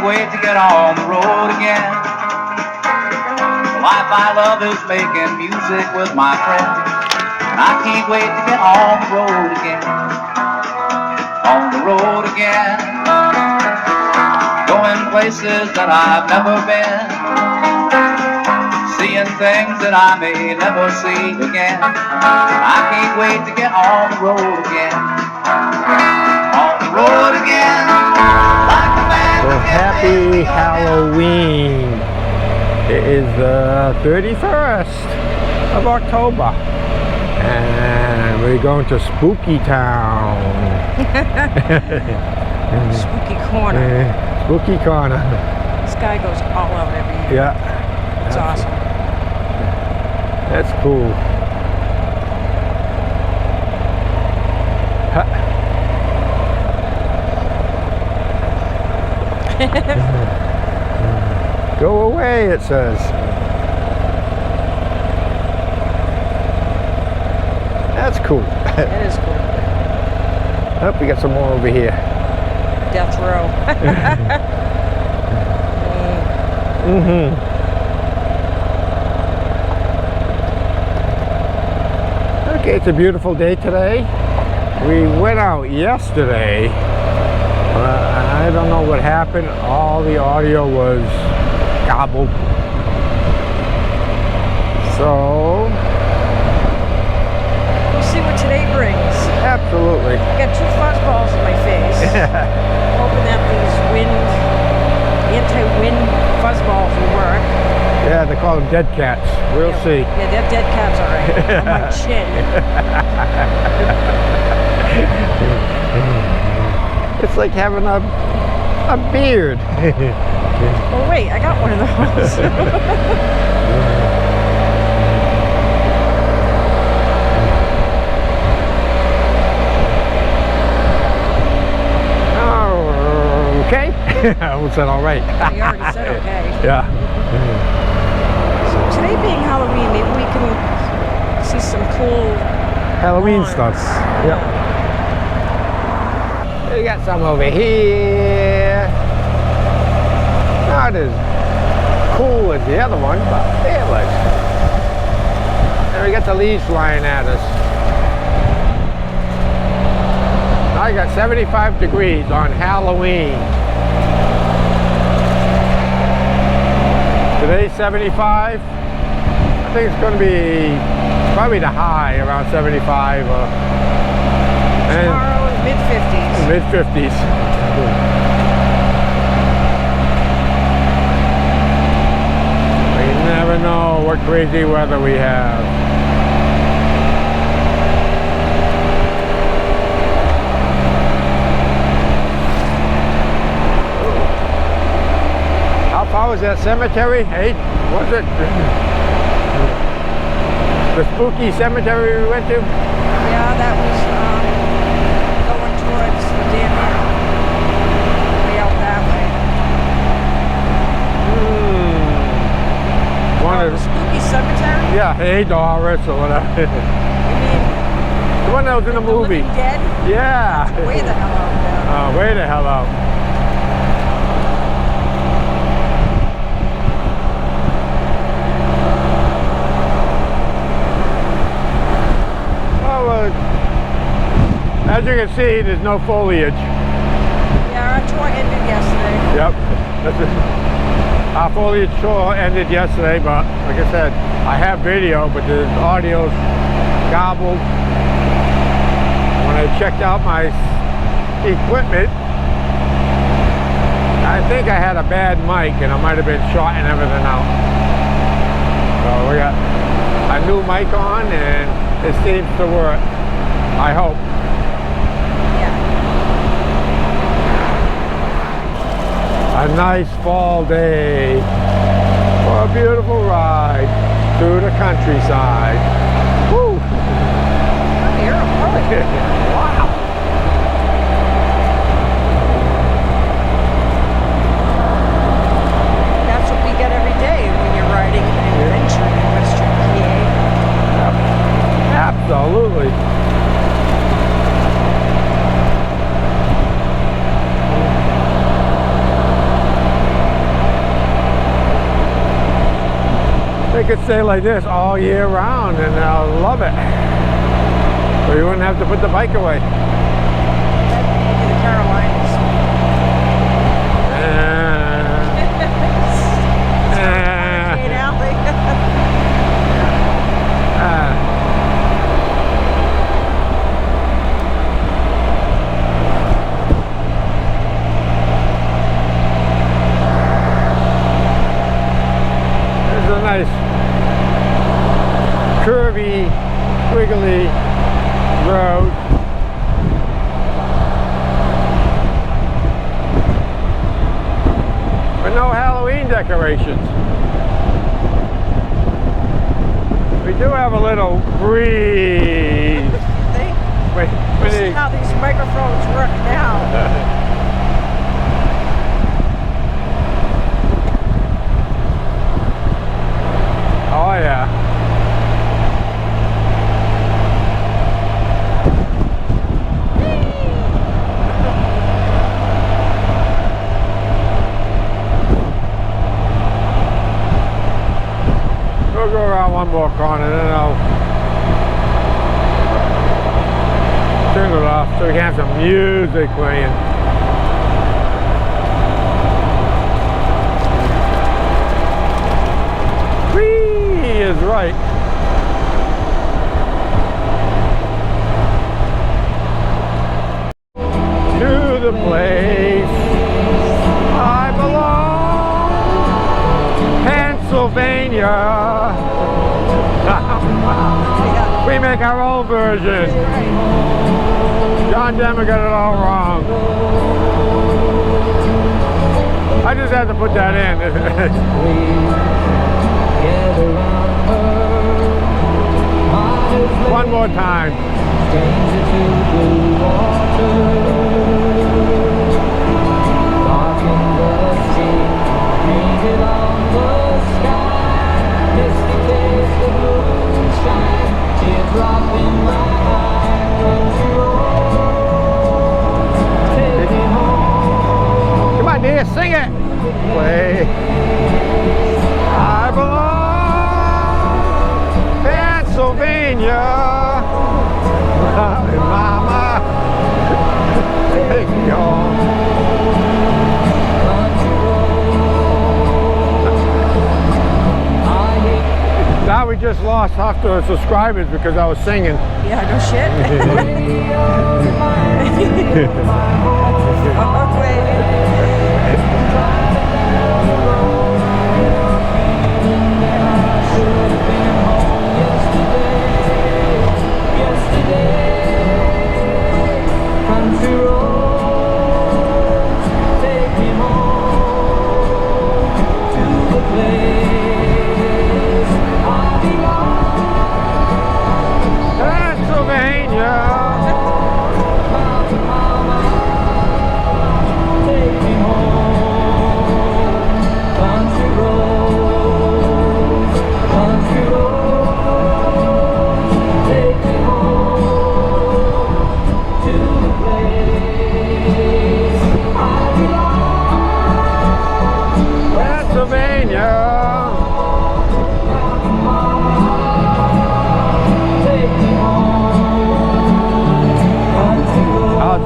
wait to get on the road again. The life I love is making music with my friends, and I can't wait to get on the road again. On the road again, going places that I've never been, seeing things that I may never see again. I can't wait to get on the road again. On the road again, like a man. Well, happy Halloween. It is the 31st of October. And we're going to Spooky Town. Spooky Corner. Spooky Corner. This guy goes all out every year. Yeah. It's awesome. That's cool. Go away, it says. That's cool. That is cool. Oh, we got some more over here. Death row. Okay, it's a beautiful day today. We went out yesterday. I don't know what happened. All the audio was gobbled. So, We'll see what today brings. absolutely. I got 2 fuzzballs in my face. Hoping that these anti-wind fuzzballs will work. Yeah, they call them dead cats. We'll see. Yeah, they're dead cats, all right. On my chin. It's like having a beard. Oh wait, I got one of those. Okay. I said all right. You already said okay. Yeah. So today being Halloween, maybe we can see some cool Halloween lawns. stuff. Yep. We got some over here. Not as cool as the other one, but there it was. And we got the leaves flying at us. I got 75 degrees on Halloween. Today's 75. I think it's going to be probably the high around 75. Tomorrow is mid-50s. Mid-50s. You never know what crazy weather we have. How far was that cemetery? Hey, was it the spooky cemetery we went to? Yeah, that was going towards the dam. Way out that way. One Oh, of the spooky cemetery? yeah, hey Doris or whatever. You mean The one that was in the movie. Living Dead? Yeah. Way the hell out there. Way the hell out. Well, as you can see, there's no foliage. Yeah, our tour ended yesterday. Yep. That's it. Our foliage tour ended yesterday, but like I said, I have video, but the audio's gobbled. When I checked out my equipment, I think I had a bad mic and I might have been shorting everything out. So we got a new mic on and it seems to work. I hope. A nice fall day for a beautiful ride through the countryside. Woo! You're a poet. Wow! That's what we get every day when you're riding an adventure in Western PA. Absolutely. could stay like this all year round and I'll love it. So you wouldn't have to put the bike away. In the Carolinas. Arcade alley. There's a nice curvy, wiggly road. But no Halloween decorations. We do have a little breeze. When This they- is how these microphones work now. Oh yeah. We'll go around one more corner and then I'll turn it off so we can have some music playing. Whee is right. To the place I belong, Pennsylvania. We make our own version. John Denver got it all wrong. I just had to put that in. One more time. Come on, dear, sing it. Play. I belong, Pennsylvania. Mama, take me home. Now we just lost half the subscribers because I was singing. Yeah, no shit.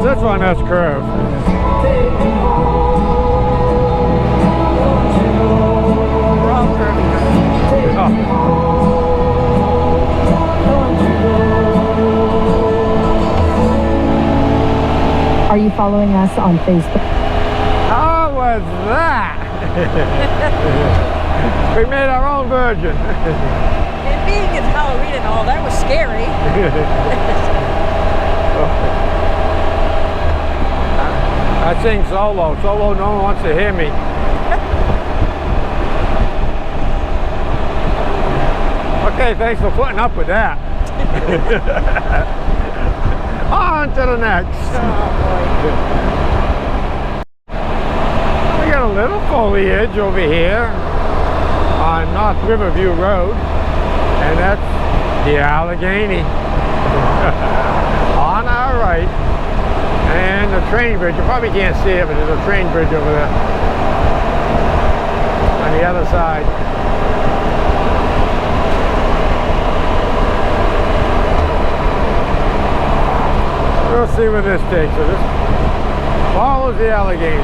This one has curve. Are you following us on Facebook? How was that? We made our own version. And being it's Halloween and all, that was scary. I sing solo. Solo, no one wants to hear me. Okay, thanks for putting up with that. On to the next. We got a little foliage over here on North Riverview Road, and that's the Allegheny. On our right, and the train bridge. You probably can't see it, but there's a train bridge over there on the other side. see where this takes us. This follows the Allegheny.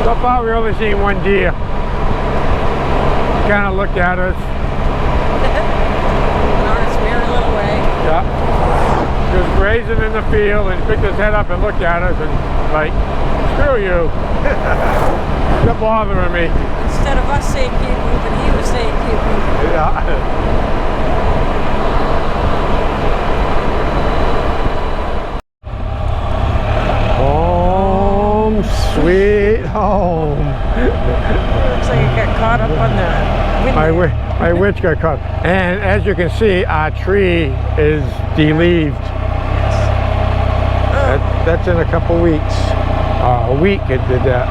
So far, we've only seen one deer. Kind of looked at us. On its merry little way. Yeah. He was grazing in the field and he picked his head up and looked at us and like, screw you. You're bothering me. Instead of us saying keep moving, he was saying keep moving. Yeah. Home, sweet home. Looks like it got caught up on the window. My witch got caught. And as you can see, our tree is deleaved. That's in a couple weeks. A week it did that.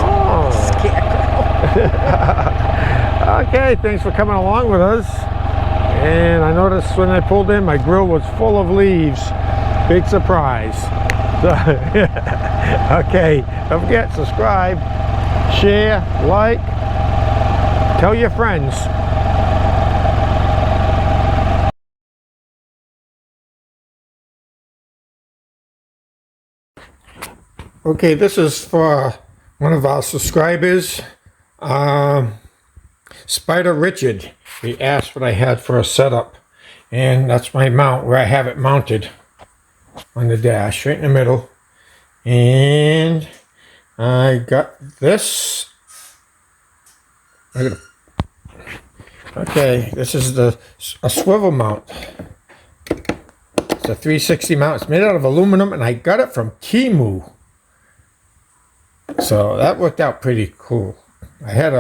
Oh. Okay, thanks for coming along with us. And I noticed when I pulled in, my grill was full of leaves. Big surprise. So, okay, don't forget, subscribe, share, like, tell your friends. Okay, this is for one of our subscribers, Spider Richard. He asked what I had for a setup, and that's my mount, where I have it mounted on the dash, right in the middle. And I got this. Okay, this is a swivel mount. It's a 360 mount. It's made out of aluminum, and I got it from Temu. So that worked out pretty cool. I had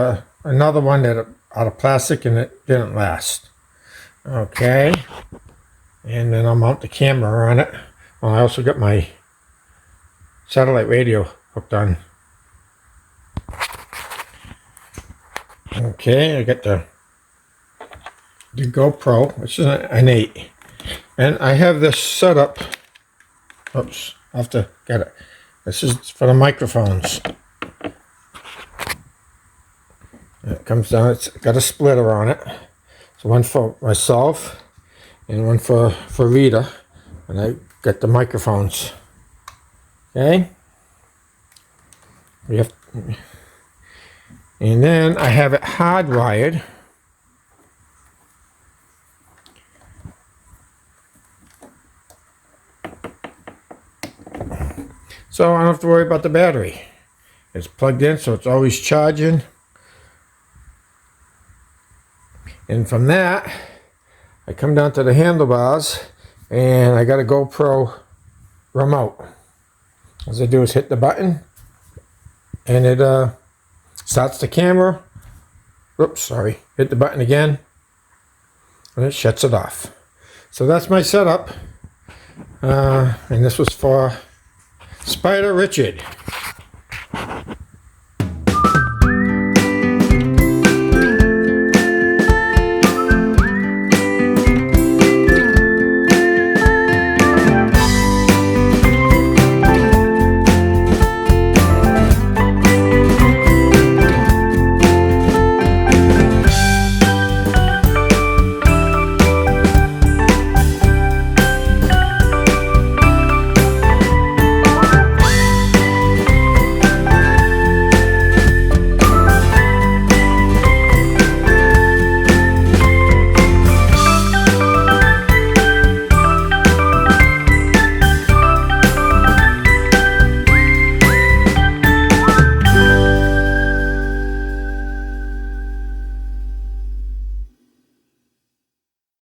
another one that out of plastic and it didn't last. Okay, and then I'll mount the camera on it. Well, I also got my satellite radio hooked on. Okay, I got the GoPro, which is an 8, and I have this set up. Oops, I have to get it. This is for the microphones. It comes down, it's got a splitter on it. So one for myself and one for Rita. And I got the microphones. Okay? And then I have it hardwired. So I don't have to worry about the battery. It's plugged in, so it's always charging. And from that, I come down to the handlebars, and I got a GoPro remote. All I do is hit the button, and it starts the camera. Oops, sorry. Hit the button again, and it shuts it off. So that's my setup. And this was for Spider Richard.